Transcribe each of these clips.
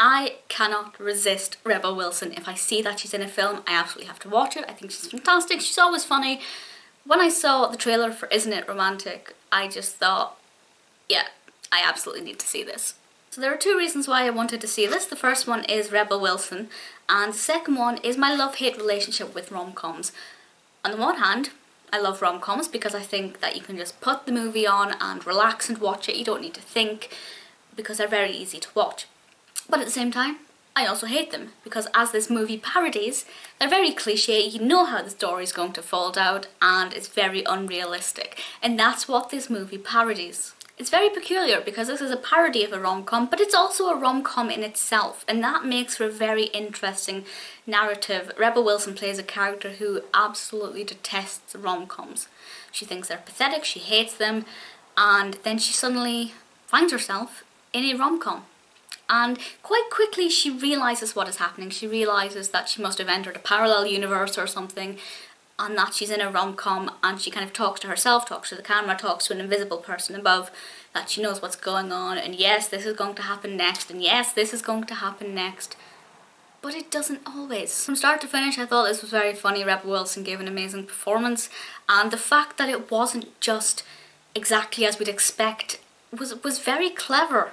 I cannot resist Rebel Wilson. If I see that she's in a film, I absolutely have to watch it. I think she's fantastic. She's always funny. When I saw the trailer for Isn't It Romantic, I just thought, yeah, I absolutely need to see this. So there are two reasons why I wanted to see this. The first one is Rebel Wilson, and the second one is my love-hate relationship with rom-coms. On the one hand, I love rom-coms because I think that you can just put the movie on and relax and watch it. You don't need to think because they're very easy to watch. But at the same time, I also hate them because as this movie parodies, they're very cliche, you know how the story is going to fold out, and it's very unrealistic. And that's what this movie parodies. It's very peculiar because this is a parody of a rom-com, but it's also a rom-com in itself, and that makes for a very interesting narrative. Rebel Wilson plays a character who absolutely detests rom-coms. She thinks they're pathetic, she hates them, and then she suddenly finds herself in a rom-com. And quite quickly she realises what is happening. She realises that she must have entered a parallel universe or something, and that she's in a rom-com, and she kind of talks to herself, talks to the camera, talks to an invisible person above, that she knows what's going on, and yes, this is going to happen next, and yes, this is going to happen next. But it doesn't always. From start to finish, I thought this was very funny. Rebel Wilson gave an amazing performance, and the fact that it wasn't just exactly as we'd expect was very clever.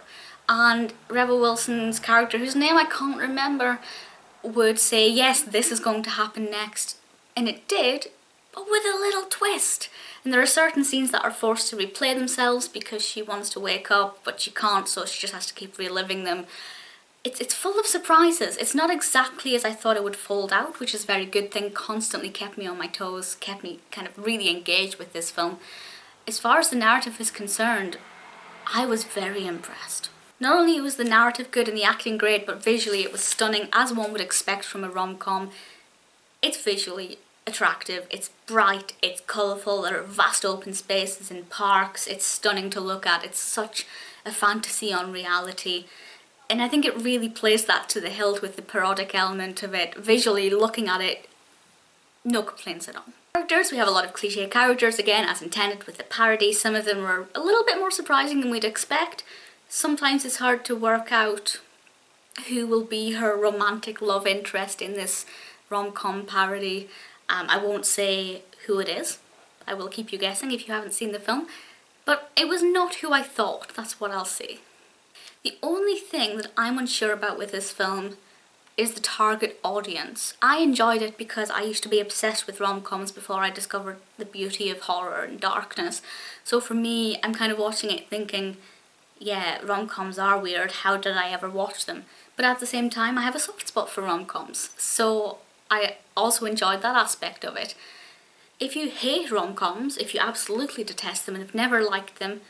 And Rebel Wilson's character, whose name I can't remember, would say, yes, this is going to happen next. And it did, but with a little twist. And there are certain scenes that are forced to replay themselves because she wants to wake up, but she can't, so she just has to keep reliving them. It's full of surprises. It's not exactly as I thought it would fold out, which is a very good thing. Constantly kept me on my toes, kept me kind of really engaged with this film. As far as the narrative is concerned, I was very impressed. Not only was the narrative good and the acting great, but visually it was stunning, as one would expect from a rom-com. It's visually attractive, it's bright, it's colourful, there are vast open spaces in parks, it's stunning to look at, it's such a fantasy on reality. And I think it really plays that to the hilt with the parodic element of it. Visually, looking at it, no complaints at all. Characters, we have a lot of cliche characters, again, as intended with the parody. Some of them were a little bit more surprising than we'd expect. Sometimes it's hard to work out who will be her romantic love interest in this rom-com parody. I won't say who it is. I will keep you guessing if you haven't seen the film. But it was not who I thought, that's what I'll say. The only thing that I'm unsure about with this film is the target audience. I enjoyed it because I used to be obsessed with rom-coms before I discovered the beauty of horror and darkness. So for me, I'm kind of watching it thinking, yeah, rom-coms are weird, how did I ever watch them? But at the same time, I have a soft spot for rom-coms, so I also enjoyed that aspect of it. If you hate rom-coms, if you absolutely detest them and have never liked them,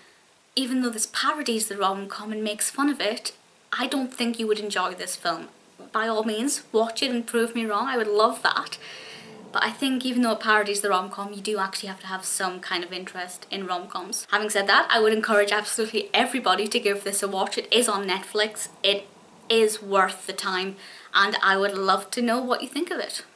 even though this parodies the rom-com and makes fun of it, I don't think you would enjoy this film. By all means, watch it and prove me wrong, I would love that. But I think even though it parodies the rom-com, you do actually have to have some kind of interest in rom-coms. Having said that, I would encourage absolutely everybody to give this a watch. It is on Netflix, it is worth the time, and I would love to know what you think of it.